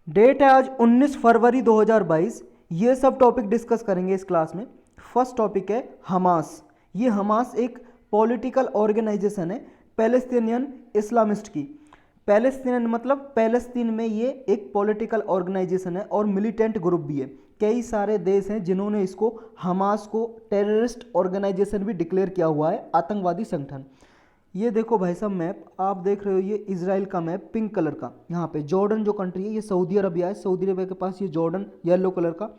Date है आज 19 फरवरी 2022। ये सब टॉपिक डिस्कस करेंगे इस क्लास में। फर्स्ट टॉपिक है हमास। ये हमास एक पॉलिटिकल ऑर्गेनाइजेशन है पैलेस्तीनियन इस्लामिस्ट की। पैलेस्तीनियन मतलब पैलेस्तीन में ये एक पॉलिटिकल ऑर्गेनाइजेशन है और मिलिटेंट ग्रुप भी है। कई सारे देश हैं जिन्होंने इसको हमास को टेररिस्ट ऑर्गेनाइजेशन भी डिक्लेयर किया हुआ है, आतंकवादी संगठन। ये देखो भाई साहब मैप आप देख रहे हो, ये इजराइल का मैप पिंक कलर का। यहाँ पे जॉर्डन जो कंट्री है ये सऊदी अरबिया है, सऊदी अरबिया के पास ये जॉर्डन येलो कलर का,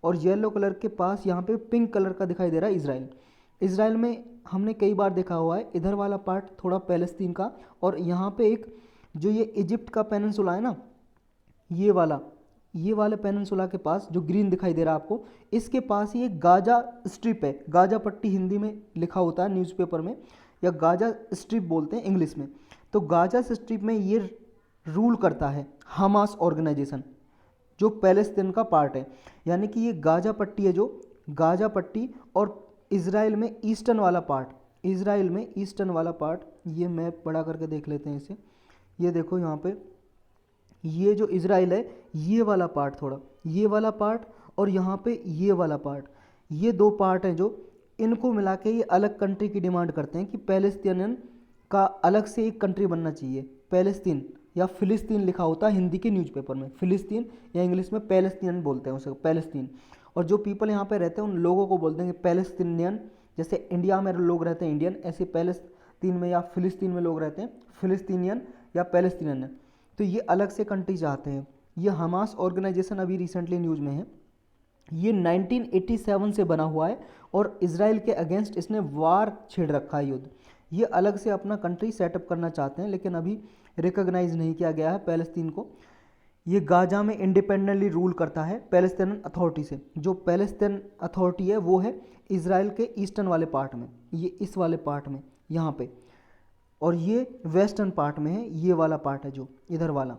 और येलो कलर के पास यहाँ पे पिंक कलर का दिखाई दे रहा है इजराइल। इजराइल में हमने कई बार देखा हुआ है इधर वाला पार्ट थोड़ा पैलेस्तीन का, और यहाँ पे एक जो ये इजिप्ट का पेनिनसुला है ना, ये वाले पेनिनसुला के पास जो ग्रीन दिखाई दे रहा है आपको, इसके पास ही एक गाजा स्ट्रिप है। गाजा पट्टी हिंदी में लिखा होता है न्यूज़पेपर में, या गाजा स्ट्रिप बोलते हैं इंग्लिश में। तो गाजा स्ट्रिप में ये रूल करता है हमास ऑर्गेनाइजेशन, जो पैलेस्तीन का पार्ट है। यानी कि ये गाजा पट्टी है, जो गाजा पट्टी, और इजराइल में ईस्टर्न वाला पार्ट, इजराइल में ईस्टर्न वाला पार्ट। ये मैप बड़ा करके देख लेते हैं इसे। ये देखो यहाँ पे ये जो इजराइल है ये वाला पार्ट, थोड़ा ये वाला पार्ट, और यहाँ पे ये वाला पार्ट, ये दो पार्ट हैं जो इनको मिला के ये अलग कंट्री की डिमांड करते हैं कि पैलेस्तीनियन का अलग से एक कंट्री बनना चाहिए। पैलेस्तीन या फिलिस्तीन लिखा होता है हिंदी के न्यूज़पेपर में, फिलिस्तीन या इंग्लिश में पैलेस्तीन बोलते हैं उसे, पैलेस्तीन। और जो पीपल यहाँ पे रहते हैं उन लोगों को बोलते हैं पैलेस्तीनियन। जैसे इंडिया में लोग रहते हैं इंडियन, ऐसे पैलेस्तीन में या फिलिस्तीन में लोग रहते हैं फिलिस्तीनियन या पैलेस्तीनियन। तो ये अलग से कंट्री चाहते हैं। ये हमास ऑर्गेनाइजेशन अभी रिसेंटली न्यूज़ में है। ये 1987 से बना हुआ है और इजराइल के अगेंस्ट इसने वार छेड़ रखा है, युद्ध। ये अलग से अपना कंट्री सेटअप करना चाहते हैं, लेकिन अभी रिकॉग्नाइज नहीं किया गया है पैलेस्तीन को। ये गाजा में इंडिपेंडेंटली रूल करता है पैलेस्तीन अथॉरिटी से। जो पैलेस्तीन अथॉरिटी है वो है इजराइल के ईस्टर्न वाले पार्ट में, ये इस वाले पार्ट में यहाँ पे, और ये वेस्टर्न पार्ट में है, ये वाला पार्ट है जो इधर वाला।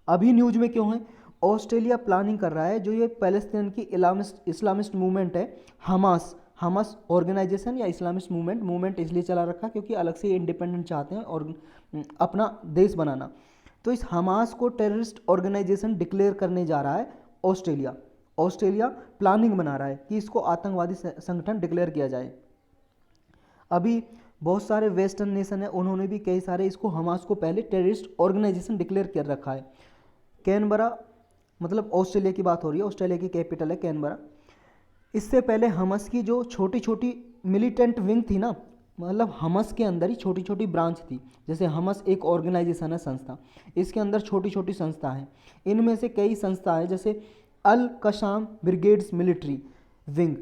अभी न्यूज में क्यों है? ऑस्ट्रेलिया प्लानिंग कर रहा है, जो ये पैलेस्तीन की इस्लामिस्ट मूवमेंट है हमास ऑर्गेनाइजेशन या इस्लामिस्ट मूवमेंट इसलिए चला रखा क्योंकि अलग से इंडिपेंडेंट चाहते हैं और अपना देश बनाना। तो इस हमास को टेररिस्ट ऑर्गेनाइजेशन डिक्लेयर करने जा रहा है ऑस्ट्रेलिया प्लानिंग बना रहा है कि इसको आतंकवादी संगठन डिक्लेयर किया जाए। अभी बहुत सारे वेस्टर्न नेशन है, उन्होंने भी कई सारे इसको हमास को पहले टेररिस्ट ऑर्गेनाइजेशन डिक्लेयर कर रखा है। कैनबरा, मतलब ऑस्ट्रेलिया की बात हो रही है, ऑस्ट्रेलिया की कैपिटल है कैनबरा। इससे पहले हमास की जो छोटी छोटी मिलिटेंट विंग थी ना, मतलब हमास के अंदर ही छोटी छोटी ब्रांच थी। जैसे हमास एक ऑर्गेनाइजेशन है, संस्था, इसके अंदर छोटी छोटी संस्था हैं। इनमें से कई संस्था है जैसे अल कशाम ब्रिगेड्स मिलिट्री विंग,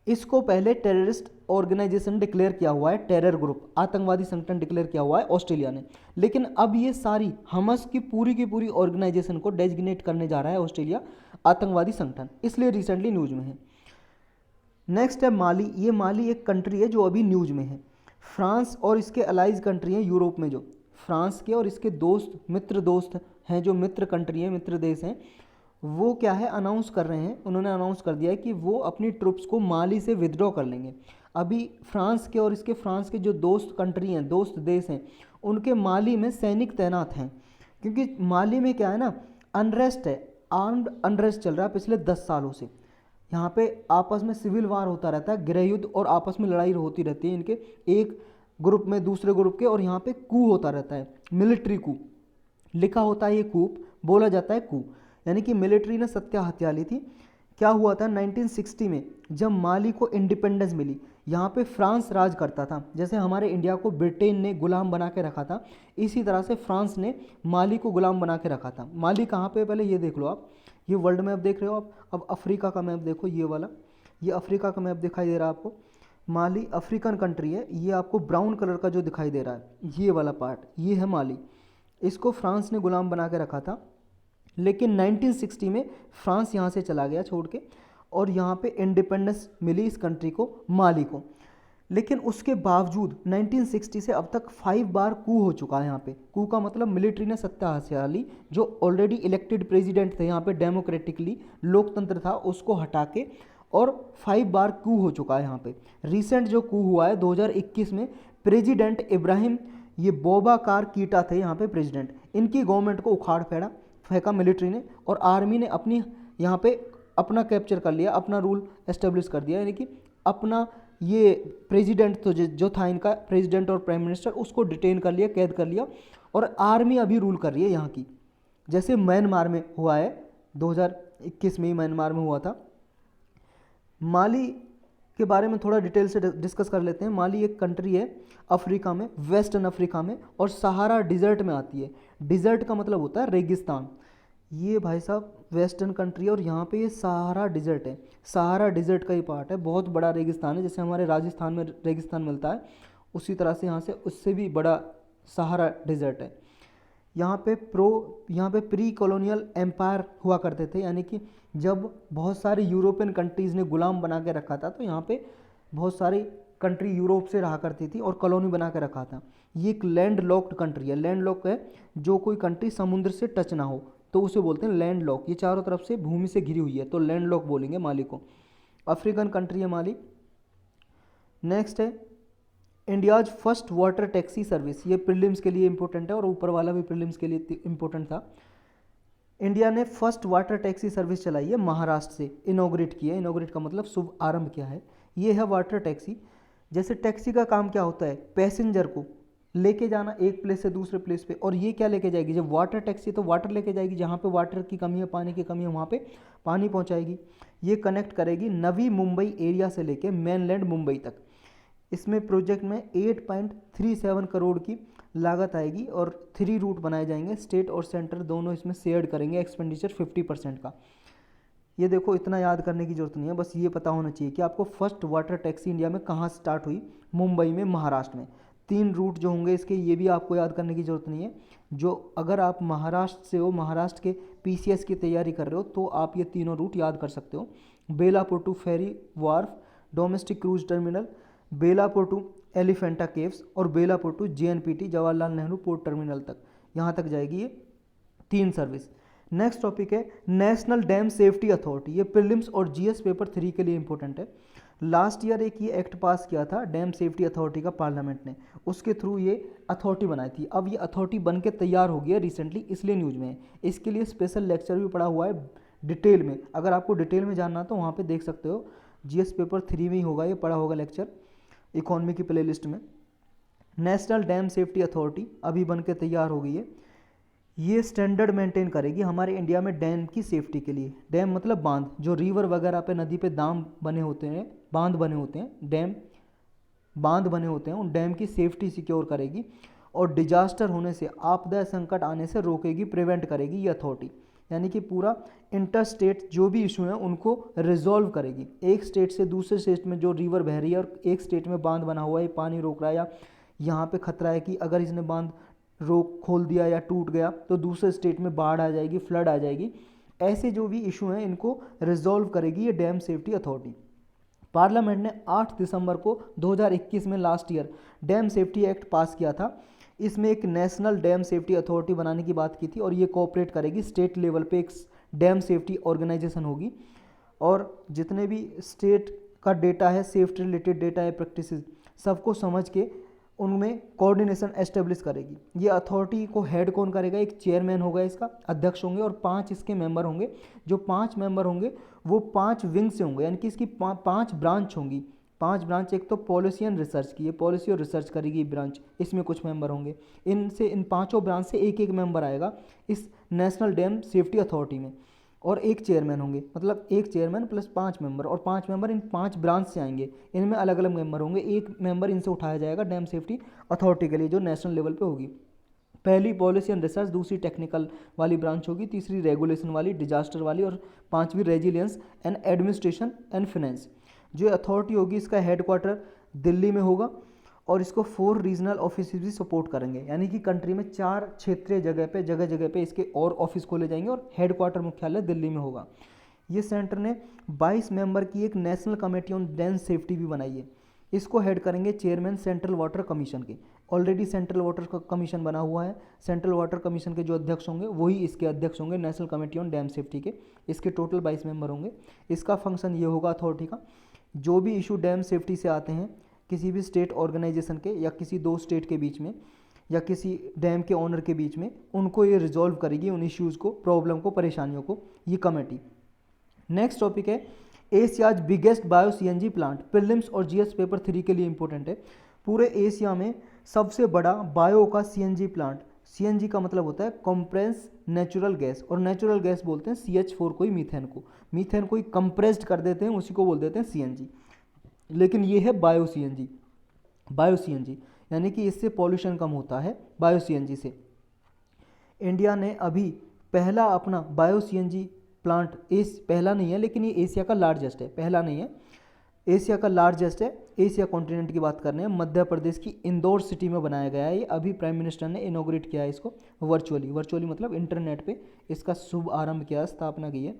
इसको पहले टेररिस्ट ऑर्गेनाइजेशन डिक्लेयर किया हुआ है, टेरर ग्रुप, आतंकवादी संगठन डिक्लेयर किया हुआ है ऑस्ट्रेलिया ने। लेकिन अब ये सारी हमास की पूरी ऑर्गेनाइजेशन को डेजिग्नेट करने जा रहा है ऑस्ट्रेलिया आतंकवादी संगठन, इसलिए रिसेंटली न्यूज में है। नेक्स्ट है माली। ये माली एक कंट्री है जो अभी न्यूज में है। फ्रांस और इसके अलाइज कंट्री हैं यूरोप में, जो फ्रांस के और इसके मित्र दोस्त हैं, जो मित्र कंट्री हैं, मित्र देश हैं, वो क्या है अनाउंस कर रहे हैं, उन्होंने अनाउंस कर दिया है कि वो अपनी ट्रुप्स को माली से विदड्रॉ कर लेंगे। अभी फ्रांस के और इसके फ्रांस के जो दोस्त कंट्री हैं, दोस्त देश हैं, उनके माली में सैनिक तैनात हैं, क्योंकि माली में क्या है ना, अनरेस्ट है, आर्म्ड अनरेस्ट चल रहा है पिछले 10 सालों से। यहाँ पे आपस में सिविल वार होता रहता है, गृह युद्ध, और आपस में लड़ाई होती रहती है इनके, एक ग्रुप में दूसरे ग्रुप के, और यहाँ पे कू होता रहता है, मिलिट्री कू लिखा होता है, ये कूप बोला जाता है कू, यानी कि मिलिट्री ने सत्या हत्या ली थी। क्या हुआ था 1960 में, जब माली को इंडिपेंडेंस मिली, यहाँ पे फ्रांस राज करता था। जैसे हमारे इंडिया को ब्रिटेन ने गुलाम बना के रखा था, इसी तरह से फ्रांस ने माली को गुलाम बना के रखा था। माली कहाँ पे, पहले ये देख लो आप, ये वर्ल्ड मैप देख रहे हो आप। अब अफ्रीका का मैप देखो, ये वाला, ये अफ्रीका का मैप दिखाई दे रहा है आपको। माली अफ्रीकन कंट्री है, ये आपको ब्राउन कलर का जो दिखाई दे रहा है, ये वाला पार्ट, ये है माली। इसको फ्रांस ने गुलाम बना के रखा था, लेकिन 1960 में फ्रांस यहाँ से चला गया छोड़ के, और यहाँ पे इंडिपेंडेंस मिली इस कंट्री को, माली को। लेकिन उसके बावजूद 1960 से अब तक 5 बार कू हो चुका है यहाँ पे। कू का मतलब मिलिट्री ने सत्ता हासिल ली, जो ऑलरेडी इलेक्टेड प्रेसिडेंट थे यहाँ पे, डेमोक्रेटिकली लोकतंत्र था, उसको हटा के, और 5 बार कू हो चुका है यहाँ पे। रिसेंट जो कू हुआ है 2021 में, प्रेसिडेंट इब्राहिम, ये बोबाकार कीटा थे यहाँ पे प्रेसिडेंट, इनकी गवर्नमेंट को उखाड़ फेंका फेंका मिलिट्री ने, और आर्मी ने अपनी यहाँ पे अपना कैप्चर कर लिया, अपना रूल एस्टेब्लिश कर दिया, यानी कि अपना ये प्रेसिडेंट तो जो था इनका प्रेसिडेंट और प्राइम मिनिस्टर, उसको डिटेन कर लिया, कैद कर लिया, और आर्मी अभी रूल कर रही है यहाँ की। जैसे म्यांमार में हुआ है, 2021 में ही म्यांमार में हुआ था। माली के बारे में थोड़ा डिटेल से डिस्कस कर लेते हैं। माली एक कंट्री है अफ्रीका में, वेस्टर्न अफ्रीका में, और सहारा डिज़र्ट में आती है। डिज़र्ट का मतलब होता है रेगिस्तान। ये भाई साहब वेस्टर्न कंट्री है और यहाँ पे ये सहारा डिज़र्ट है। सहारा डिज़र्ट का ही पार्ट है, बहुत बड़ा रेगिस्तान है। जैसे हमारे राजस्थान में रेगिस्तान मिलता है, उसी तरह से यहाँ से उससे भी बड़ा सहारा डिज़र्ट है। यहाँ पे प्री कॉलोनियल एम्पायर हुआ करते थे, यानी कि जब बहुत सारे यूरोपियन कंट्रीज़ ने गुलाम बना के रखा था, तो यहाँ पे बहुत सारी कंट्री यूरोप से रहा करती थी और कॉलोनी बना के रखा था। ये एक लैंड लॉक्ड कंट्री है। लैंड लॉक है जो कोई कंट्री समुद्र से टच ना हो तो उसे बोलते हैं लैंड लॉक। ये चारों तरफ से भूमि से घिरी हुई है तो लैंड लॉक बोलेंगे माली को। अफ्रीकन कंट्री है माली। नेक्स्ट है India's first water taxi service. ये प्रीलिम्स के लिए इंपॉर्टेंट है और ऊपर वाला भी प्रीलिम्स के लिए इंपॉर्टेंट था। इंडिया ने फर्स्ट वाटर टैक्सी सर्विस चलाई है, महाराष्ट्र से इनॉग्रेट किया है। इनॉग्रेट का मतलब शुभ आरंभ किया है। ये है वाटर टैक्सी। जैसे टैक्सी का काम क्या होता है, पैसेंजर को लेके जाना एक प्लेस से दूसरे प्लेस पे। और ये क्या लेके जाएगी, जब वाटर टैक्सी तो वाटर लेके जाएगी, जहाँ पे वाटर की कमी है, पानी की कमी है, वहाँ पे पानी पहुँचाएगी। ये कनेक्ट करेगी नवी मुंबई एरिया से लेके मेनलैंड मुंबई तक। इसमें प्रोजेक्ट में 8.37 करोड़ की लागत आएगी और 3 रूट बनाए जाएंगे। स्टेट और सेंटर दोनों इसमें शेयर करेंगे एक्सपेंडिचर 50% का। ये देखो, इतना याद करने की जरूरत नहीं है, बस ये पता होना चाहिए कि आपको फर्स्ट वाटर टैक्सी इंडिया में कहाँ स्टार्ट हुई, मुंबई में, महाराष्ट्र में। 3 रूट जो होंगे इसके, ये भी आपको याद करने की ज़रूरत नहीं है। जो अगर आप महाराष्ट्र से हो, महाराष्ट्र के PCS की तैयारी कर रहे हो, तो आप ये तीनों रूट याद कर सकते हो। Belapur to ferry wharf, domestic cruise terminal, Belapur to Elephanta caves, और Belapur to JNPT Jawaharlal Nehru port terminal तक, यहाँ तक जाएगी ये 3 सर्विस। नेक्स्ट टॉपिक है नेशनल डैम सेफ्टी अथॉरिटी। ये प्रीलिम्स और GS पेपर 3 के लिए इंपॉर्टेंट है। लास्ट ईयर एक ये एक्ट पास किया था डैम सेफ्टी अथॉरिटी का पार्लियामेंट ने, उसके थ्रू ये अथॉरिटी बनाई थी। अब ये अथॉरिटी बन के तैयार हो गई है रिसेंटली, इसलिए न्यूज़ में है। इसके लिए स्पेशल लेक्चर भी पड़ा हुआ है डिटेल में। अगर आपको डिटेल में जानना तो वहाँ पर देख सकते हो, GS पेपर 3 में ही होगा, ये पड़ा होगा लेक्चर इकोनॉमी की प्लेलिस्ट में। नेशनल डैम सेफ्टी अथॉरिटी अभी बन के तैयार हो गई है। ये स्टैंडर्ड मेंटेन करेगी हमारे इंडिया में डैम की सेफ्टी के लिए। डैम मतलब बांध, जो रिवर वगैरह पे, नदी पे दाम बने होते हैं, बांध बने होते हैं, डैम बांध बने होते हैं, उन डैम की सेफ्टी सिक्योर करेगी और डिजास्टर होने से, आपदा संकट आने से रोकेगी, प्रिवेंट करेगी ये अथॉरिटी। यानी कि पूरा इंटर स्टेट जो भी इशू हैं उनको रिजॉल्व करेगी। एक स्टेट से दूसरे स्टेट में जो रिवर बह रही है और एक स्टेट में बांध बना हुआ है, पानी रोक रहा है, या यहाँ पे खतरा है कि अगर इसने बांध रोक खोल दिया या टूट गया तो दूसरे स्टेट में बाढ़ आ जाएगी, फ्लड आ जाएगी। ऐसे जो भी इशू हैं इनको रिजॉल्व करेगी ये डैम सेफ्टी अथॉरिटी। पार्लियामेंट ने 8 दिसंबर को 2021 में last year dam safety act पास किया था। इसमें एक नेशनल डैम सेफ्टी अथॉरिटी बनाने की बात की थी और ये कोऑपरेट करेगी, स्टेट लेवल पे एक डैम सेफ्टी ऑर्गेनाइजेशन होगी और जितने भी स्टेट का डेटा है, सेफ्टी रिलेटेड डेटा है, प्रैक्टिसेस, सबको समझ के उनमें कोऑर्डिनेशन एस्टेब्लिश करेगी। ये अथॉरिटी को हेड कौन करेगा, एक चेयरमैन होगा, इसका अध्यक्ष होंगे और 5 इसके मेंबर होंगे। जो 5 मेंबर होंगे वो 5 विंग से होंगे, यानी कि इसकी 5 ब्रांच होंगी। 5 ब्रांच, एक तो पॉलिसी एंड रिसर्च की, ये पॉलिसी और रिसर्च करेगी ब्रांच, इसमें कुछ मेंबर होंगे। इन पाँचों ब्रांच से एक एक मेंबर आएगा इस नेशनल डैम सेफ्टी अथॉरिटी में और एक चेयरमैन होंगे, मतलब एक चेयरमैन प्लस 5 मेंबर, और 5 मेंबर इन 5 ब्रांच से आएंगे। इनमें अलग अलग मेंबर होंगे, एक मेंबर इनसे उठाया जाएगा डैम सेफ्टी अथॉरिटी के लिए जो नेशनल लेवल पे होगी। पहली पॉलिसी एंड रिसर्च, दूसरी टेक्निकल वाली ब्रांच होगी, तीसरी रेगुलेशन वाली, डिजास्टर वाली, और 5वीं resilience and administration and finance. जो अथॉरिटी होगी इसका हेडक्वार्टर दिल्ली में होगा और इसको 4 रीजनल ऑफिस भी सपोर्ट करेंगे, यानी कि कंट्री में 4 क्षेत्रीय जगह जगह पे इसके और ऑफिस खोले जाएंगे और हेडक्वार्टर मुख्यालय दिल्ली में होगा। ये सेंटर ने 22 मेंबर की एक national committee on dam safety भी बनाई है। इसको हेड करेंगे चेयरमैन सेंट्रल वाटर कमीशन के। ऑलरेडी सेंट्रल वाटर कमीशन बना हुआ है, सेंट्रल वाटर कमीशन के जो अध्यक्ष होंगे वही इसके अध्यक्ष होंगे national committee on dam safety के। इसके टोटल 22 मेंबर होंगे। इसका फंक्शन ये होगा अथॉरिटी का, जो भी इशू डैम सेफ्टी से आते हैं किसी भी स्टेट ऑर्गेनाइजेशन के या किसी 2 स्टेट के बीच में, या किसी डैम के ओनर के बीच में, उनको ये रिजॉल्व करेगी, उन इश्यूज़ को, प्रॉब्लम को, परेशानियों को, ये कमेटी। नेक्स्ट टॉपिक है Asia's biggest bio CNG plant. Prelims और जीएस पेपर 3 के लिए इंपॉर्टेंट है। पूरे एशिया में सबसे बड़ा बायो का सीएनजी प्लांट, सीएनजी का मतलब होता है कंप्रेस नेचुरल गैस, और नेचुरल गैस बोलते हैं CH4 को ही, मीथेन को, मीथेन को ही कंप्रेस्ड कर देते हैं, उसी को बोल देते हैं सीएनजी। लेकिन ये है बायो सीएनजी, बायो सीएनजी यानी कि इससे पॉल्यूशन कम होता है बायो सीएनजी से। इंडिया ने अभी पहला अपना बायो सीएनजी प्लांट, पहला नहीं है लेकिन ये एशिया का लार्जेस्ट है, पहला नहीं है, एशिया का लार्जेस्ट है। एशिया कॉन्टिनेंट की बात कर रहे हैं, मध्य प्रदेश की इंदौर सिटी में बनाया गया है ये। अभी प्राइम मिनिस्टर ने इनॉग्रेट किया है इसको वर्चुअली मतलब इंटरनेट पे इसका शुभ आरंभ किया, स्थापना की है।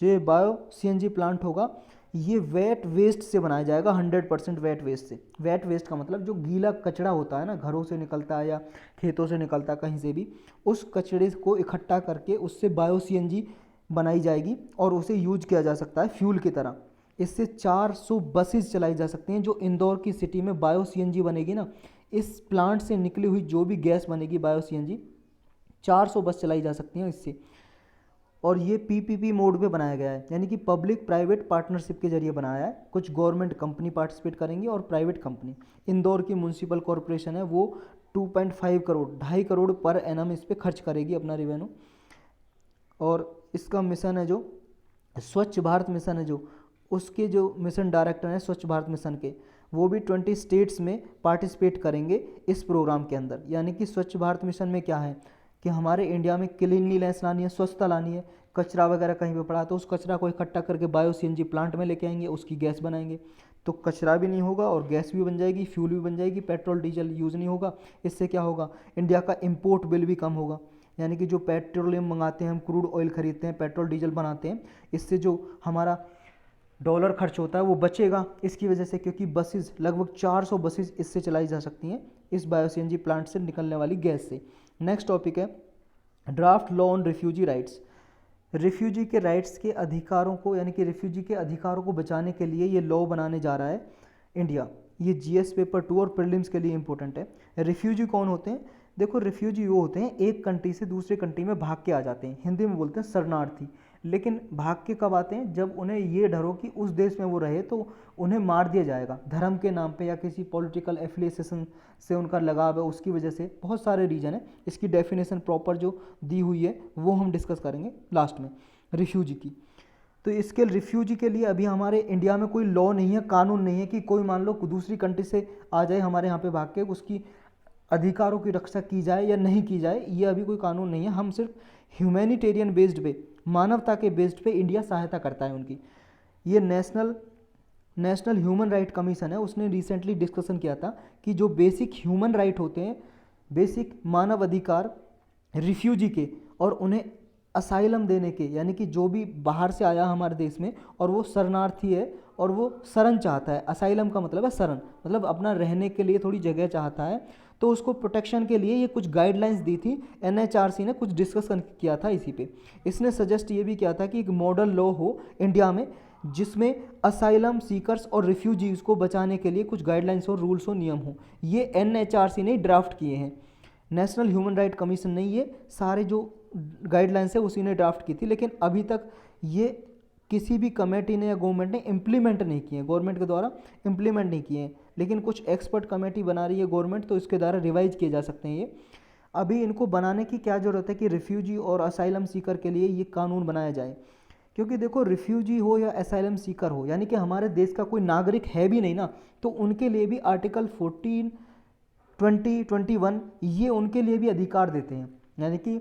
जो ये बायो सीएनजी प्लांट होगा ये वेट वेस्ट से बनाया जाएगा, 100% वेट वेस्ट से। वेट वेस्ट का मतलब जो गीला कचरा होता है ना, घरों से निकलता है या खेतों से निकलता है, कहीं से भी, उस कचरे को इकट्ठा करके उससे बायो सीएनजी बनाई जाएगी और उसे यूज किया जा सकता है फ्यूल की तरह। इससे 400 बसेस चलाई जा सकती हैं। जो इंदौर की सिटी में बायो सीएनजी बनेगी ना, इस प्लांट से निकली हुई जो भी गैस बनेगी बायो सीएनजी, 400 बस चलाई जा सकती हैं इससे। और ये PPP मोड में बनाया गया है, यानी कि पब्लिक प्राइवेट पार्टनरशिप के जरिए बनाया है। कुछ गवर्नमेंट कंपनी पार्टिसिपेट करेंगी और प्राइवेट कंपनी। इंदौर की म्यूनसिपल कॉरपोरेशन है वो 2.5 करोड़, 2.5 करोड़ पर एनम इस पर खर्च करेगी अपना रेवेन्यू। और इसका मिशन है जो स्वच्छ भारत मिशन है, जो उसके जो मिशन डायरेक्टर हैं स्वच्छ भारत मिशन के, वो भी 20 स्टेट्स में पार्टिसिपेट करेंगे इस प्रोग्राम के अंदर। यानी कि स्वच्छ भारत मिशन में क्या है कि हमारे इंडिया में क्लीनलीनेस लानी है, स्वच्छता लानी है। कचरा वगैरह कहीं पे पड़ा तो उस कचरा को इकट्ठा करके बायो सीएनजी प्लांट में लेके आएंगे, उसकी गैस बनाएंगे, तो कचरा भी नहीं होगा और गैस भी बन जाएगी, फ्यूल भी बन जाएगी, पेट्रोल डीजल यूज़ नहीं होगा। इससे क्या होगा, इंडिया का इम्पोर्ट बिल भी कम होगा। यानी कि जो पेट्रोलियम मंगाते हैं हम, क्रूड ऑयल खरीदते हैं, पेट्रोल डीजल बनाते हैं, इससे जो हमारा डॉलर खर्च होता है वो बचेगा इसकी वजह से, क्योंकि बसेस, लगभग 400 बसेस इससे चलाई जा सकती हैं, इस बायो सीएनजी प्लांट से निकलने वाली गैस से। नेक्स्ट टॉपिक है draft law on refugee rights. Refugee के राइट्स के अधिकारों को, यानी कि रिफ्यूजी के अधिकारों को बचाने के लिए ये लॉ बनाने जा रहा है इंडिया। ये जीएस पेपर 2 और प्रीलिम्स के लिए इंपॉर्टेंट है। रिफ्यूजी कौन होते हैं? देखो, रिफ्यूजी वो होते हैं एक कंट्री से दूसरे कंट्री में भाग के आ जाते हैं, हिंदी में बोलते हैं शरणार्थी। लेकिन भाग के कब आते हैं? जब उन्हें ये डर हो कि उस देश में वो रहे तो उन्हें मार दिया जाएगा, धर्म के नाम पे या किसी पॉलिटिकल एफिलिएशन से उनका लगाव है, उसकी वजह से। बहुत सारे रीजन है, इसकी डेफिनेशन प्रॉपर जो दी हुई है वो हम डिस्कस करेंगे लास्ट में रिफ्यूजी की। तो इसके रिफ्यूजी के लिए अभी हमारे इंडिया में कोई लॉ नहीं है, कानून नहीं है कि कोई मान लो दूसरी कंट्री से आ जाए हमारे यहाँ पे भाग के, उसकी अधिकारों की रक्षा की जाए या नहीं की जाए, ये अभी कोई कानून नहीं है। हम सिर्फ ह्यूमैनिटेरियन बेस्ड पे, मानवता के बेस्ड पे इंडिया सहायता करता है उनकी। ये नेशनल ह्यूमन राइट कमीशन है, उसने रिसेंटली डिस्कशन किया था कि जो बेसिक ह्यूमन राइट होते हैं, बेसिक मानव अधिकार रिफ्यूजी के, और उन्हें असाइलम देने के, यानी कि जो भी बाहर से आया हमारे देश में और वो शरणार्थी है और वो शरण चाहता है, असाइलम का मतलब है शरण, मतलब अपना रहने के लिए थोड़ी जगह चाहता है, तो उसको प्रोटेक्शन के लिए ये कुछ गाइडलाइंस दी थी। NHRC ने कुछ डिस्कशन किया था इसी पे। इसने सजेस्ट ये भी किया था कि एक मॉडल लॉ हो इंडिया में जिसमें असाइलम सीकर्स और रिफ्यूजीज को बचाने के लिए कुछ गाइडलाइंस और रूल्स और नियम हो। ये NHRC ने ड्राफ्ट किए हैं, नेशनल ह्यूमन राइट कमीशन ने ये सारे जो गाइडलाइंस है उसी ने ड्राफ्ट की थी। लेकिन अभी तक ये किसी भी कमेटी ने या गवर्नमेंट ने इम्प्लीमेंट नहीं किए हैं, गवर्नमेंट के द्वारा इम्प्लीमेंट नहीं किए हैं। लेकिन कुछ एक्सपर्ट कमेटी बना रही है गवर्नमेंट, तो इसके द्वारा रिवाइज किए जा सकते हैं ये। अभी इनको बनाने की क्या ज़रूरत है कि रिफ्यूजी और असाइलम सीकर के लिए ये कानून बनाया जाए। क्योंकि देखो, रिफ्यूजी हो या असाइलम सीकर हो, यानी कि हमारे देश का कोई नागरिक है भी नहीं ना, तो उनके लिए भी आर्टिकल 14, 20, 21 ये उनके लिए भी अधिकार देते हैं। यानी कि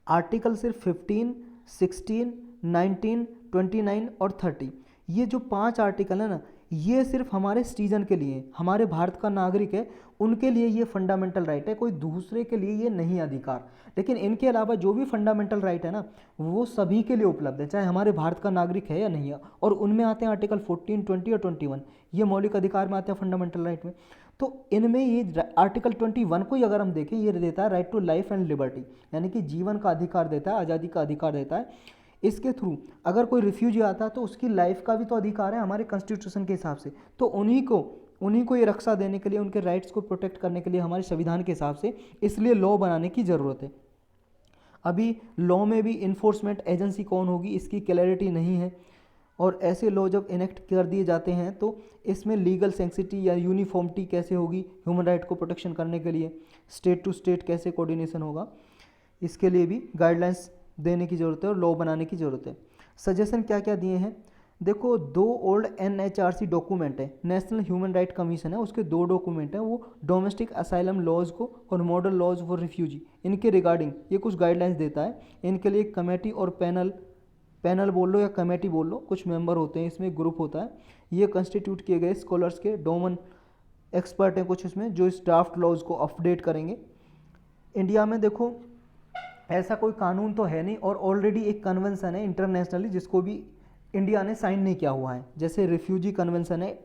आर्टिकल सिर्फ 15, 16, 19, 29 और 30, ये जो 5 आर्टिकल है ना, ये सिर्फ हमारे सिटीजन के लिए, हमारे भारत का नागरिक है उनके लिए ये फंडामेंटल राइट है, कोई दूसरे के लिए ये नहीं अधिकार। लेकिन इनके अलावा जो भी फंडामेंटल राइट है ना, वो सभी के लिए उपलब्ध है, चाहे हमारे भारत का नागरिक है या नहीं है। और उनमें आते हैं आर्टिकल 14, 20 और 21, ये मौलिक अधिकार में आते हैं फंडामेंटल राइट में। तो इनमें ये आर्टिकल 21 को ही अगर हम देखें, ये देता है right to life and liberty, यानी कि जीवन का अधिकार देता है, आज़ादी का अधिकार देता है। इसके थ्रू अगर कोई रिफ्यूजी आता है तो उसकी लाइफ का भी तो अधिकार है हमारे कॉन्स्टिट्यूशन के हिसाब से, तो उन्हीं को ये रक्षा देने के लिए, उनके राइट्स को प्रोटेक्ट करने के लिए हमारे संविधान के हिसाब से इसलिए लॉ बनाने की ज़रूरत है। अभी लॉ में भी इन्फोर्समेंट एजेंसी कौन होगी इसकी क्लैरिटी नहीं है, और ऐसे लॉ जब इनेक्ट कर दिए जाते हैं तो इसमें लीगल सेंसिटी या यूनिफॉर्मिटी कैसे होगी ह्यूमन राइट को प्रोटेक्शन करने के लिए, स्टेट टू स्टेट कैसे कोऑर्डिनेशन होगा, इसके लिए भी गाइडलाइंस देने की ज़रूरत है और लॉ बनाने की ज़रूरत है। सजेशन क्या क्या दिए हैं, देखो 2 ओल्ड NHRC डॉक्यूमेंट है, नेशनल ह्यूमन राइट कमीशन है, उसके 2 डॉक्यूमेंट हैं, वो डोमेस्टिक असाइलम लॉज को और मॉडल लॉज फॉर रिफ्यूजी, इनके रिगार्डिंग ये कुछ गाइडलाइंस देता है। इनके लिए एक कमेटी और पैनल बोल लो या कमेटी बोल लो, कुछ मेंबर होते हैं, इसमें ग्रुप होता है, ये कंस्टिट्यूट किए गए स्कॉलर्स के, डोमन एक्सपर्ट हैं कुछ इसमें, जो इस ड्राफ्ट लॉज को अपडेट करेंगे। इंडिया में देखो ऐसा कोई कानून तो है नहीं, और ऑलरेडी एक कन्वेंशन है इंटरनेशनली जिसको भी इंडिया ने साइन नहीं किया हुआ है, जैसे रिफ्यूजी कन्वेंशन है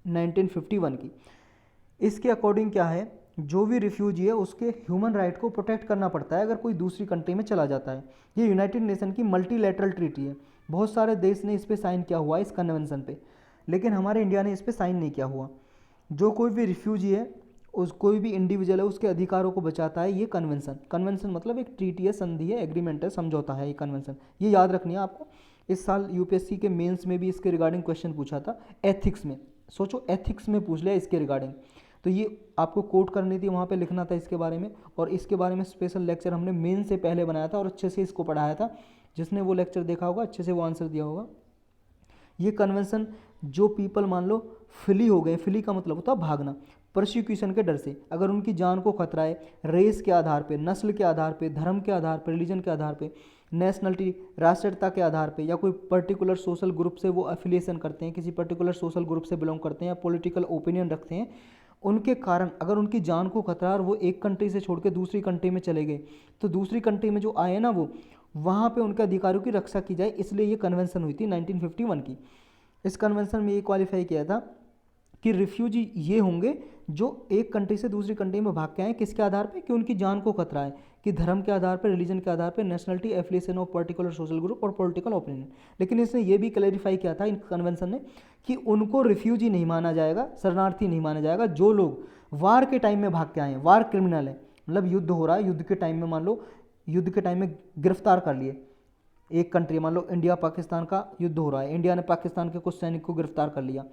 1951 की। इसके अकॉर्डिंग क्या है, जो भी रिफ्यूजी है उसके ह्यूमन राइट को प्रोटेक्ट करना पड़ता है अगर कोई दूसरी कंट्री में चला जाता है। ये यूनाइटेड नेशन की मल्टीलैटरल ट्रीटी है, बहुत सारे देश ने इस पर साइन किया हुआ है इस कन्वेंशन पे, लेकिन हमारे इंडिया ने इस पर साइन नहीं किया हुआ। जो कोई भी रिफ्यूजी है, उस कोई भी इंडिविजुअल है, उसके अधिकारों को बचाता है ये कन्वेंशन। कन्वेंशन मतलब एक ट्रीटी है, संधि है, एग्रीमेंट है, समझौता है ये कन्वेंशन, ये याद रखनी है आपको। इस साल यूपीएससी के मेंस में भी इसके रिगार्डिंग क्वेश्चन पूछा था, एथिक्स में, सोचो एथिक्स में पूछ लिया इसके रिगार्डिंग, तो ये आपको कोट करनी थी, वहाँ पे लिखना था इसके बारे में। और इसके बारे में स्पेशल लेक्चर हमने मेन से पहले बनाया था और अच्छे से इसको पढ़ाया था, जिसने वो लेक्चर देखा होगा अच्छे से वो आंसर दिया होगा। ये कन्वेंशन जो पीपल मान लो फ्ली हो गए, फ्ली का मतलब होता है भागना, प्रोसिक्यूशन के डर से, अगर उनकी जान को खतरा है रेस के आधार पे, नस्ल के आधार पे, धर्म के आधार पे, रिलीजन के आधार पे, नेशनलिटी राष्ट्रीयता के आधार पे, या कोई पर्टिकुलर सोशल ग्रुप से वो एफिलिएशन करते हैं, किसी पर्टिकुलर सोशल ग्रुप से बिलोंग करते हैं, या पॉलिटिकल ओपिनियन रखते हैं, उनके कारण अगर उनकी जान को खतरा और वो एक कंट्री से छोड़ के दूसरी कंट्री में चले गए, तो दूसरी कंट्री में जो आए ना वो, वहाँ पे उनके अधिकारों की रक्षा की जाए, इसलिए ये कन्वेंशन हुई थी 1951 की। इस कन्वेंशन में ये क्वालिफाई किया था कि रिफ्यूजी ये होंगे जो एक कंट्री से दूसरी कंट्री में भाग के आए, किसके आधार पे, कि उनकी जान को खतरा है, कि धर्म के आधार पर, रिलीजन के आधार पर, nationality, affiliation of particular social group और पॉलिटिकल ओपिनियन। लेकिन इसने ये भी क्लैरिफाई किया था इन कन्वेंशन ने कि उनको रिफ्यूजी नहीं माना जाएगा, शरणार्थी नहीं माना जाएगा जो लोग वार के टाइम में भाग के आए हैं, वार क्रिमिनल है, मतलब युद्ध हो रहा है, युद्ध के टाइम में मान लो युद्ध के टाइम में गिरफ्तार कर लिए एक कंट्री, मान लो इंडिया पाकिस्तान का युद्ध हो रहा है, इंडिया ने पाकिस्तान के कुछ सैनिक को गिरफ्तार कर लिया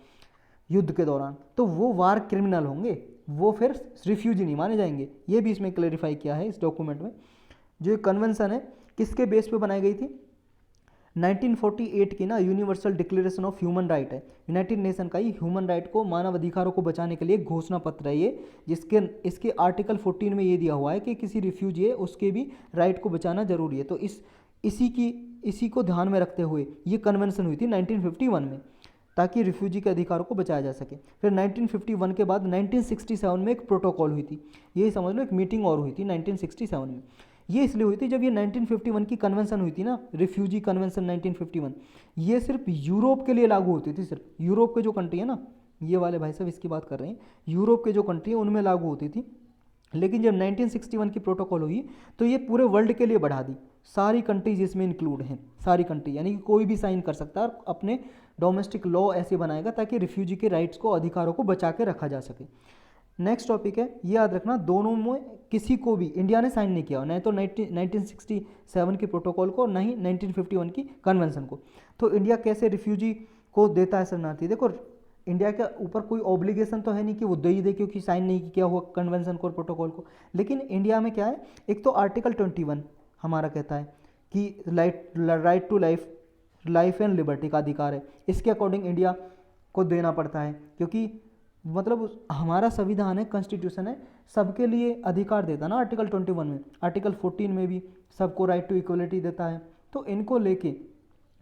युद्ध के दौरान, तो वो वार क्रिमिनल होंगे, वो फिर रिफ्यूजी नहीं माने जाएंगे। ये भी इसमें क्लैरिफाई किया है इस डॉक्यूमेंट में। जो कन्वेंशन है किसके बेस पे बनाई गई थी, 1948 की ना universal declaration of human right है, यूनाइटेड नेशन का ही ह्यूमन राइट को, मानव अधिकारों को बचाने के लिए घोषणा पत्र है ये, जिसके इसके आर्टिकल 14 में ये दिया हुआ है कि किसी रिफ्यूजी है उसके भी राइट को बचाना जरूरी है। तो इसी को ध्यान में रखते हुए ये कन्वेंशन हुई थी 1951 में, ताकि रिफ्यूजी के अधिकारों को बचाया जा सके। फिर 1951 के बाद 1967 में एक प्रोटोकॉल हुई थी, यही समझ लो एक मीटिंग और हुई थी 1967 में। ये इसलिए हुई थी जब ये 1951 की कन्वेंशन हुई थी ना, रिफ्यूजी कन्वेंशन 1951, ये सिर्फ यूरोप के लिए लागू होती थी, सिर्फ यूरोप के जो कंट्री है ना, ये वाले भाई साहब इसकी बात कर रहे हैं, यूरोप के जो कंट्री है उनमें लागू होती थी। लेकिन जब 1961 की प्रोटोकॉल हुई तो ये पूरे वर्ल्ड के लिए बढ़ा दी, सारी कंट्रीज इसमें इंक्लूड हैं, सारी कंट्री, यानी कि कोई भी साइन कर सकता है और अपने डोमेस्टिक लॉ ऐसे बनाएगा ताकि रिफ्यूजी के राइट्स को, अधिकारों को बचा के रखा जा सके। नेक्स्ट टॉपिक है, ये याद रखना, दोनों में किसी को भी इंडिया ने साइन नहीं किया, नहीं तो 1967 के प्रोटोकॉल को, ना ही 1951 की कन्वेंशन को। तो इंडिया कैसे रिफ्यूजी को देता है शरणार्थी, देखो इंडिया के ऊपर कोई ऑब्लिगेशन तो है नहीं कि वो दे ही दे, क्योंकि साइन नहीं किया हुआ कन्वेंशन को और प्रोटोकॉल को। लेकिन इंडिया में क्या है, एक तो आर्टिकल 21 हमारा कहता है कि right to life and liberty का अधिकार है, इसके अकॉर्डिंग इंडिया को देना पड़ता है, क्योंकि मतलब हमारा संविधान है, कॉन्स्टिट्यूशन है, सबके लिए अधिकार देता है ना आर्टिकल 21 में, आर्टिकल 14 में भी सबको राइट टू इक्वलिटी देता है। तो इनको लेके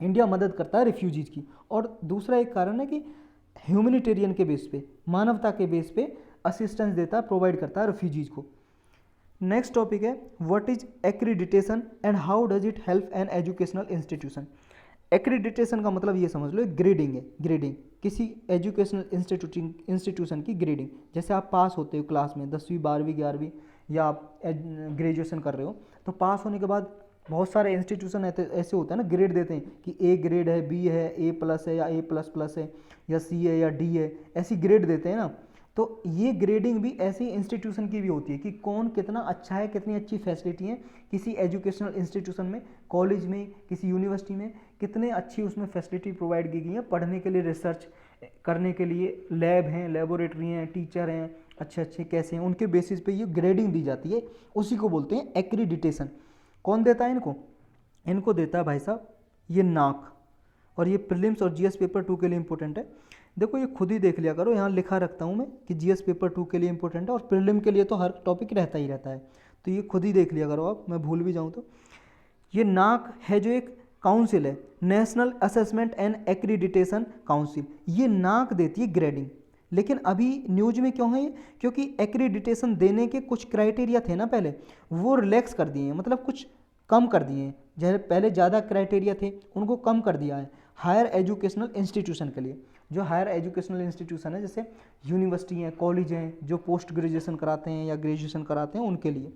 इंडिया मदद करता है रिफ्यूजीज की। और दूसरा एक कारण है कि ह्यूमैनिटेरियन के बेस पे, मानवता के बेस पे असिस्टेंस देता है, प्रोवाइड करता है रिफ्यूजीज को। नेक्स्ट टॉपिक है, what is accreditation and how does it help an educational institution. Accreditation का मतलब ये समझ लो, ग्रेडिंग है, ग्रेडिंग किसी एजुकेशनल इंस्टीट्यूशन की ग्रेडिंग। जैसे आप पास होते हो क्लास में 10वीं 12वीं 11वीं, या आप ग्रेजुएशन कर रहे हो, तो पास होने के बाद बहुत सारे इंस्टीट्यूशन ऐसे होते हैं ना, ग्रेड देते हैं कि ए ग्रेड है, बी है, ए प्लस है, या ए प्लस प्लस है, या सी है, या डी है, ऐसी ग्रेड देते हैं ना। तो ये ग्रेडिंग भी ऐसे इंस्टीट्यूशन की भी होती है कि कौन कितना अच्छा है, कितनी अच्छी फैसिलिटी है किसी एजुकेशनल इंस्टीट्यूशन में, कॉलेज में, किसी यूनिवर्सिटी में, कितने अच्छी उसमें फैसिलिटी प्रोवाइड की गई है पढ़ने के लिए, रिसर्च करने के लिए, लैब हैं, लेबोरेटरी हैं, टीचर हैं अच्छे अच्छे कैसे हैं, उनके बेसिस पे ये ग्रेडिंग दी जाती है। उसी को बोलते हैं एक्रीडिटेशन। कौन देता है इनको? इनको देता है भाई साहब ये नाक। और ये प्रीलिम्स और जीएस पेपर 2 के लिए इंपॉर्टेंट है। देखो ये खुद ही देख लिया करो, यहाँ लिखा रखता हूँ मैं कि जीएस पेपर 2 के लिए इंपॉर्टेंट है और प्रीलिम के लिए तो हर टॉपिक रहता ही रहता है, तो ये खुद ही देख लिया करो आप, मैं भूल भी जाऊँ तो। ये नाक है जो एक काउंसिल है, national assessment and accreditation council, ये नाक देती है ग्रेडिंग। लेकिन अभी न्यूज में क्यों है ये? क्योंकि एक्रीडिटेशन देने के कुछ क्राइटेरिया थे ना पहले, वो रिलैक्स कर दिए हैं, मतलब कुछ कम कर दिए हैं। जैसे पहले ज़्यादा क्राइटेरिया थे उनको कम कर दिया है हायर एजुकेशनल इंस्टीट्यूशन के लिए। जो हायर एजुकेशनल इंस्टीट्यूशन है जैसे यूनिवर्सिटी हैं, कॉलेज हैं, जो पोस्ट ग्रेजुएशन कराते हैं या ग्रेजुएशन कराते हैं, उनके लिए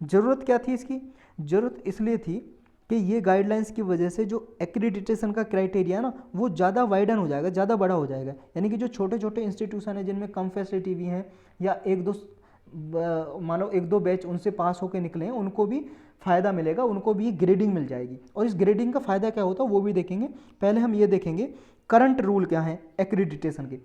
ज़रूरत क्या थी इसकी? ज़रूरत इसलिए थी कि ये गाइडलाइंस की वजह से जो एक्रीडिटेशन का क्राइटेरिया है ना वो ज़्यादा वाइडन हो जाएगा, ज़्यादा बड़ा हो जाएगा। यानी कि जो छोटे छोटे इंस्टीट्यूशन है जिनमें कम फैसिलिटी भी हैं या एक दो मान लो एक दो बैच उनसे पास होकर निकले हैं, उनको भी फ़ायदा मिलेगा, उनको भी ग्रेडिंग मिल जाएगी। और इस ग्रेडिंग का फ़ायदा क्या होता है वो भी देखेंगे। पहले हम ये देखेंगे करंट रूल क्या है एक्रीडिटेशन के,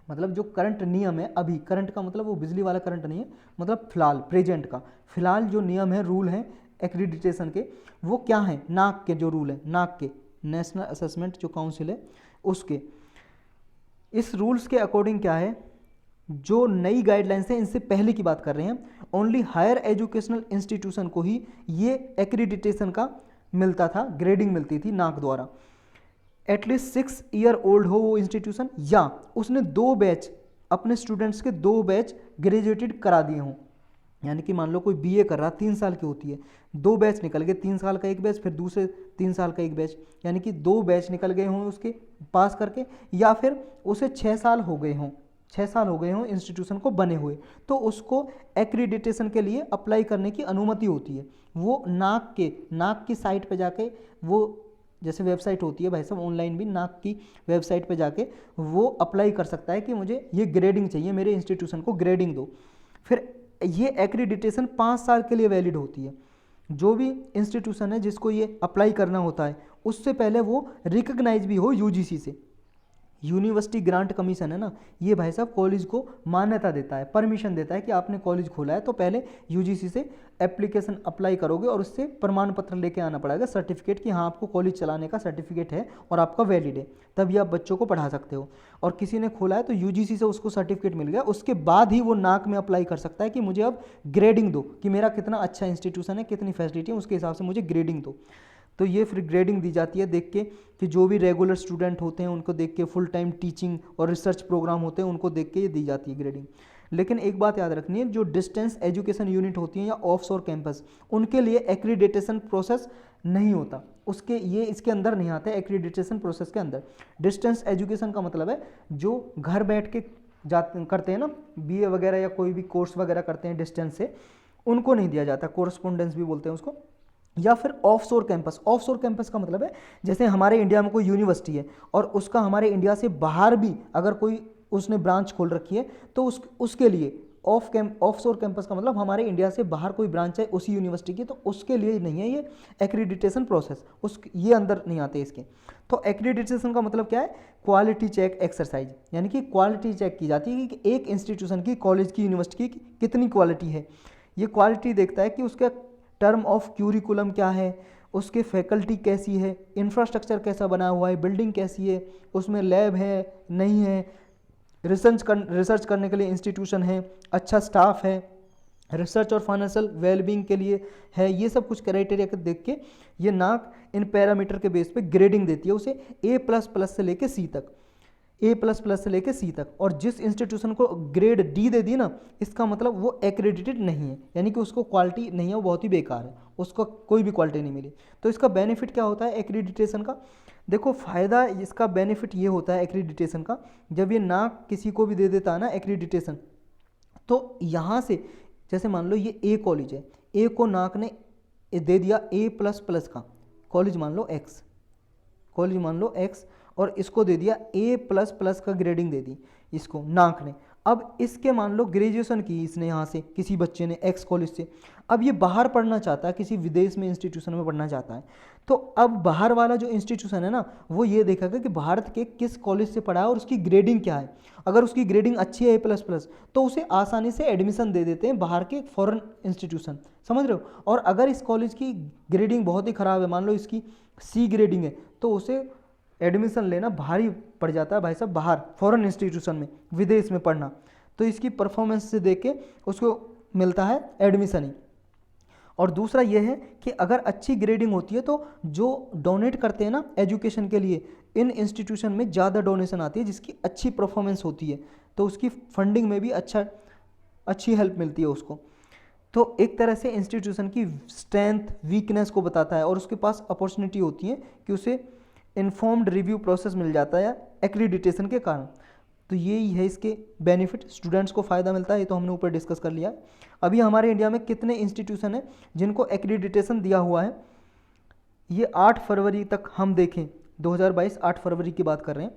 मतलब जो करंट नियम है अभी, करंट का मतलब वो बिजली वाला करंट नहीं है, मतलब फिलहाल प्रेजेंट का, फिलहाल जो नियम है, रूल है एक्रीडिटेशन के, वो क्या है? नाक के जो रूल है, नाक के नेशनल असेसमेंट जो काउंसिल है उसके, इस रूल्स के अकॉर्डिंग क्या है, जो नई गाइडलाइंस है इनसे पहले की बात कर रहे हैं, ओनली हायर एजुकेशनल इंस्टीट्यूशन को ही ये एक्रीडिटेशन का मिलता था, ग्रेडिंग मिलती थी नाक द्वारा। एटलीस्ट 6 ईयर ओल्ड हो वो इंस्टीट्यूशन, या उसने 2 बैच अपने स्टूडेंट्स के 2 बैच ग्रेजुएटेड करा दिए हों। यानी कि मान लो कोई बीए कर रहा 3 साल की होती है, 2 बैच निकल गए, 3 साल का एक बैच, फिर दूसरे 3 साल का एक बैच, यानी कि 2 बैच निकल गए हों उसके पास करके, या फिर उसे 6 साल हो गए हों, 6 साल हो गए हों इंस्टीट्यूशन को बने हुए, तो उसको एक्रीडिटेशन के लिए अप्लाई करने की अनुमति होती है। वो नाक की साइट पे जाके, वो जैसे वेबसाइट होती है भाई साहब ऑनलाइन भी, नाक की वेबसाइट पे जाके वो अप्लाई कर सकता है कि मुझे ये ग्रेडिंग चाहिए, मेरे इंस्टीट्यूशन को ग्रेडिंग दो। फिर ये एक्रीडिटेशन 5 साल के लिए वैलिड होती है। जो भी इंस्टीट्यूशन है जिसको ये अप्लाई करना होता है उससे पहले वो रिकग्नाइज भी हो यूजीसी से। यूनिवर्सिटी ग्रांट कमीशन है ना, ये भाई साहब कॉलेज को मान्यता देता है, परमिशन देता है कि आपने कॉलेज खोला है तो पहले यूजीसी से एप्लीकेशन अप्लाई करोगे और उससे प्रमाण पत्र लेके आना पड़ेगा, सर्टिफिकेट कि हाँ आपको कॉलेज चलाने का सर्टिफिकेट है और आपका वैलिड है, तभी आप बच्चों को पढ़ा सकते हो। और किसी ने खोला है तो यूजीसी से उसको सर्टिफिकेट मिल गया, उसके बाद ही वो नाक में अप्लाई कर सकता है कि मुझे अब ग्रेडिंग दो, कि मेरा कितना अच्छा इंस्टीट्यूशन है, कितनी फैसिलिटी है, उसके हिसाब से मुझे ग्रेडिंग दो। तो ये फिर ग्रेडिंग दी जाती है देख के कि जो भी रेगुलर स्टूडेंट होते हैं उनको देख के, फुल टाइम टीचिंग और रिसर्च प्रोग्राम होते हैं उनको देख के ये दी जाती है ग्रेडिंग। लेकिन एक बात याद रखनी है, जो डिस्टेंस एजुकेशन यूनिट होती हैं या ऑफशोर कैंपस, उनके लिए एक्रीडिटेशन प्रोसेस नहीं होता, उसके ये इसके अंदर नहीं आते एक्रीडिटेशन प्रोसेस के अंदर। डिस्टेंस एजुकेशन का मतलब है जो घर बैठ के जाते करते हैं ना, बीए वगैरह या कोई भी कोर्स वगैरह करते हैं डिस्टेंस से, उनको नहीं दिया जाता, कोरस्पोंडेंस भी बोलते हैं उसको। या फिर ऑफशोर कैंपस, ऑफशोर कैंपस का मतलब है जैसे हमारे इंडिया में कोई यूनिवर्सिटी है और उसका हमारे इंडिया से बाहर भी अगर कोई उसने ब्रांच खोल रखी है तो उसके लिए ऑफशोर कैंपस का मतलब हमारे इंडिया से बाहर कोई ब्रांच है उसी यूनिवर्सिटी की, तो उसके लिए नहीं है ये एक्रीडिटेशन प्रोसेस, ये अंदर नहीं आते इसके। तो एक्रीडिटेशन का मतलब क्या है? क्वालिटी चेक एक्सरसाइज, यानी कि क्वालिटी चेक की जाती है कि एक इंस्टीट्यूशन की, कॉलेज की, यूनिवर्सिटी की कितनी क्वालिटी है। ये क्वालिटी देखता है कि उसका टर्म ऑफ क्यूरिकुलम क्या है, उसके फैकल्टी कैसी है, इंफ्रास्ट्रक्चर कैसा बना हुआ है, बिल्डिंग कैसी है, उसमें लैब है नहीं है, रिसर्च करने के लिए इंस्टीट्यूशन है, अच्छा स्टाफ है, रिसर्च और फाइनेंशियल वेलबींग के लिए है, ये सब कुछ क्राइटेरिया को देख के ये नाक इन पैरामीटर के बेस पे ग्रेडिंग देती है उसे A++ से लेके C तक, A++ से लेके C तक। और जिस इंस्टीट्यूशन को ग्रेड D दे दी ना, इसका मतलब वो एक्रेडिटेड नहीं है, यानी कि उसको क्वालिटी नहीं है, वो बहुत ही बेकार है, उसको कोई भी क्वालिटी नहीं मिली। तो इसका बेनिफिट क्या होता है एक्रीडिटेशन का? देखो फ़ायदा इसका, बेनिफिट ये होता है एक्रीडिटेशन का, जब ये नाक किसी को भी दे देता है ना एक्रीडिटेशन, तो यहाँ से जैसे मान लो ये A कॉलेज है, A को नाक ने दे दिया A++ का कॉलेज, मान लो X कॉलेज, मान लो X, और इसको दे दिया A++ का ग्रेडिंग दे दी इसको नाक ने। अब इसके मान लो ग्रेजुएशन की इसने यहाँ से, किसी बच्चे ने एक्स कॉलेज से, अब ये बाहर पढ़ना चाहता है, किसी विदेश में इंस्टीट्यूशन में पढ़ना चाहता है, तो अब बाहर वाला जो इंस्टीट्यूशन है ना, वो ये देखेगा कि भारत के किस कॉलेज से पढ़ा है और उसकी ग्रेडिंग क्या है। अगर उसकी ग्रेडिंग अच्छी है A++, तो उसे आसानी से एडमिशन दे देते हैं बाहर के फॉरेन इंस्टीट्यूशन, समझ रहे हो। और अगर इस कॉलेज की ग्रेडिंग बहुत ही ख़राब है, मान लो इसकी C ग्रेडिंग है, तो उसे एडमिशन लेना भारी पड़ जाता है भाई साहब, बाहर फॉरेन इंस्टीट्यूशन में, विदेश में पढ़ना। तो इसकी परफॉर्मेंस से देख के उसको मिलता है एडमिशन ही। और दूसरा ये है कि अगर अच्छी ग्रेडिंग होती है तो जो डोनेट करते हैं ना एजुकेशन के लिए, इन इंस्टीट्यूशन में ज़्यादा डोनेशन आती है जिसकी अच्छी परफॉर्मेंस होती है, तो उसकी फंडिंग में भी अच्छी हेल्प मिलती है उसको। तो एक तरह से इंस्टीट्यूशन की स्ट्रेंथ वीकनेस को बताता है, और उसके पास अपॉर्चुनिटी होती है कि उसे इन्फॉर्म्ड रिव्यू प्रोसेस मिल जाता है एक्रीडिटेशन के कारण। तो यही है इसके बेनिफिट, स्टूडेंट्स को फ़ायदा मिलता है, ये तो हमने ऊपर डिस्कस कर लिया। अभी हमारे इंडिया में कितने इंस्टीट्यूशन हैं जिनको एक्रीडिटेशन दिया हुआ है, ये 8 फरवरी तक हम देखें, 2022 8 फरवरी की बात कर रहे हैं,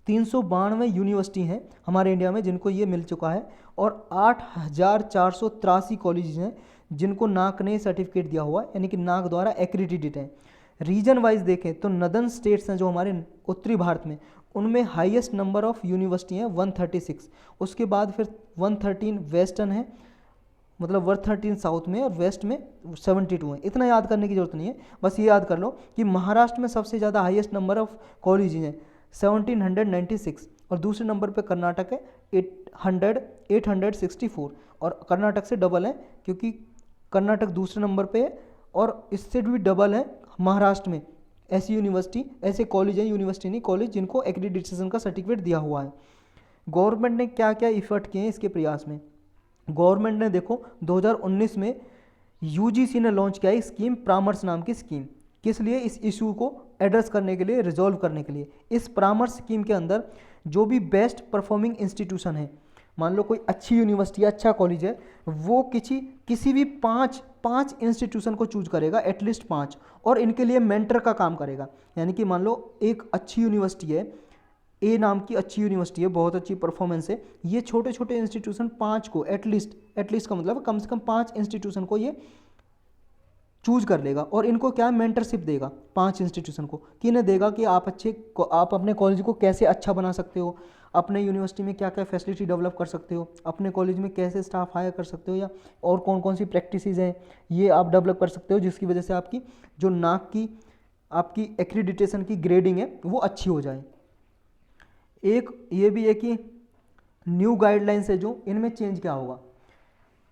392 यूनिवर्सिटी हैं हमारे इंडिया में जिनको ये मिल चुका है, और 8483 कॉलेज हैं जिनको नाक ने सर्टिफिकेट दिया हुआ है, यानी कि नाक द्वारा एक्रीडिटेड है। रीजन वाइज देखें तो नदर्न स्टेट्स हैं जो हमारे उत्तरी भारत में, उनमें हाईएस्ट नंबर ऑफ यूनिवर्सिटी हैं 136, उसके बाद फिर 113 वेस्टर्न है, मतलब 113 साउथ में, और वेस्ट में 72 है। इतना याद करने की जरूरत नहीं है, बस ये याद कर लो कि महाराष्ट्र में सबसे ज़्यादा हाईएस्ट नंबर ऑफ कॉलेज हैं 1796, और दूसरे नंबर पे कर्नाटक है 864, और कर्नाटक से डबल है क्योंकि कर्नाटक दूसरे नंबर पे है, और इससे भी डबल है महाराष्ट्र में ऐसी यूनिवर्सिटी, ऐसे कॉलेज हैं, यूनिवर्सिटी नहीं कॉलेज, जिनको एक्रीडिटेशन का सर्टिफिकेट दिया हुआ है। गवर्नमेंट ने क्या क्या इफर्ट किए हैं इसके प्रयास में। गवर्नमेंट ने देखो 2019 में यूजीसी ने लॉन्च किया है स्कीम, परामर्श नाम की स्कीम, किस लिए, इस इशू को एड्रेस करने के लिए, रिजॉल्व करने के लिए। इस परामर्श स्कीम के अंदर जो भी बेस्ट परफॉर्मिंग इंस्टीट्यूशन है, मान लो कोई अच्छी यूनिवर्सिटी है, अच्छा कॉलेज है, वो किसी भी पाँच इंस्टीट्यूशन को चूज करेगा, एटलीस्ट 5, और इनके लिए मेंटर का काम करेगा। यानी कि मान लो एक अच्छी यूनिवर्सिटी है, ए नाम की अच्छी यूनिवर्सिटी है, बहुत अच्छी परफॉर्मेंस है, ये छोटे छोटे इंस्टीट्यूशन 5 को एटलीस्ट का मतलब कम से कम 5 इंस्टीट्यूशन को ये चूज कर लेगा, और इनको क्या मेंटरशिप देगा 5 इंस्टीट्यूशन को, कि इन्हें देगा कि आप अपने कॉलेज को कैसे अच्छा बना सकते हो, अपने यूनिवर्सिटी में क्या क्या फैसिलिटी डेवलप कर सकते हो, अपने कॉलेज में कैसे स्टाफ हायर कर सकते हो, या और कौन कौन सी प्रैक्टिसेस हैं ये आप डेवलप कर सकते हो, जिसकी वजह से आपकी जो नाक की आपकी एक्रीडिटेशन की ग्रेडिंग है वो अच्छी हो जाए। एक ये भी है कि न्यू गाइडलाइंस है जो, इनमें चेंज क्या होगा।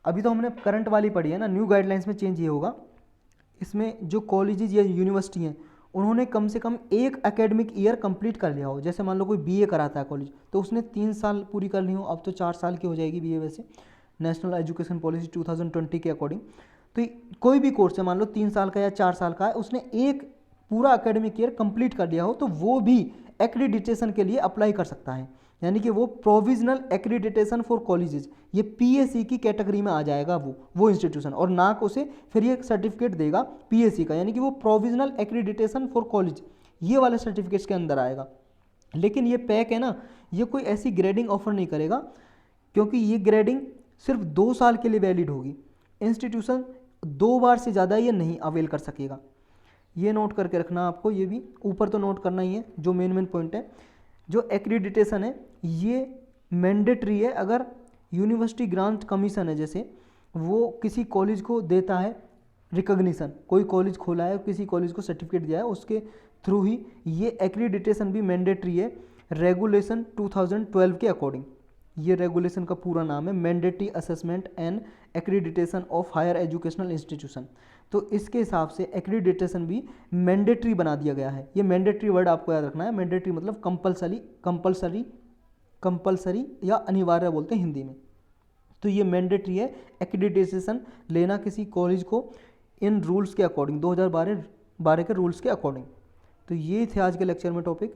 अभी तो हमने करंट वाली पढ़ी है ना, न्यू गाइडलाइंस में चेंज ये होगा, इसमें जो कॉलेजेस या यूनिवर्सिटी हैं उन्होंने कम से कम एक एकेडमिक ईयर कंप्लीट कर लिया हो। जैसे मान लो कोई बीए कराता है कॉलेज, तो उसने 3 साल पूरी कर ली हो, अब तो 4 साल की हो जाएगी बीए वैसे, नेशनल एजुकेशन पॉलिसी 2020 के अकॉर्डिंग। तो कोई भी कोर्स है मान लो 3 साल का या 4 साल का है, उसने एक पूरा एकेडमिक ईयर कंप्लीट कर लिया हो, तो वो भी एक्रीडिटेशन के लिए अप्लाई कर सकता है। यानी कि वो प्रोविजनल एक्रीडिटेशन फॉर कॉलेजेस, ये पीएससी की कैटेगरी में आ जाएगा वो इंस्टीट्यूशन, और नाक उसे फिर ये सर्टिफिकेट देगा पीएससी का, यानी कि वो प्रोविजनल एक्रीडिटेशन फॉर कॉलेज ये वाले सर्टिफिकेट्स के अंदर आएगा। लेकिन ये पैक है ना, ये कोई ऐसी ग्रेडिंग ऑफर नहीं करेगा, क्योंकि ये ग्रेडिंग सिर्फ 2 साल के लिए वैलिड होगी। इंस्टीट्यूशन 2 बार से ज़्यादा ये नहीं अवेल कर सकेगा, ये नोट करके रखना आपको। ये भी ऊपर तो नोट करना ही है, जो मेन पॉइंट है। जो एक्रीडिटेशन है ये मैंडेटरी है, अगर यूनिवर्सिटी ग्रांट कमीशन है जैसे, वो किसी कॉलेज को देता है रिकॉग्निशन, कोई कॉलेज खोला है, किसी कॉलेज को सर्टिफिकेट दिया है, उसके थ्रू ही ये एक्रीडिटेशन भी मैंडेटरी है रेगुलेशन 2012 के अकॉर्डिंग। ये रेगुलेशन का पूरा नाम है mandatory assessment and accreditation of higher educational institution. तो इसके हिसाब से एक्रीडिटेशन भी मैंडेटरी बना दिया गया है। ये मैंडेटरी वर्ड आपको याद रखना है, मैंडेटरी मतलब कंपलसरी या अनिवार्य बोलते हैं हिंदी में। तो ये मैंडेटरी है एक्रीडिटेशन लेना किसी कॉलेज को इन रूल्स के अकॉर्डिंग, 2012 के रूल्स के अकॉर्डिंग। तो ये थे आज के लेक्चर में टॉपिक।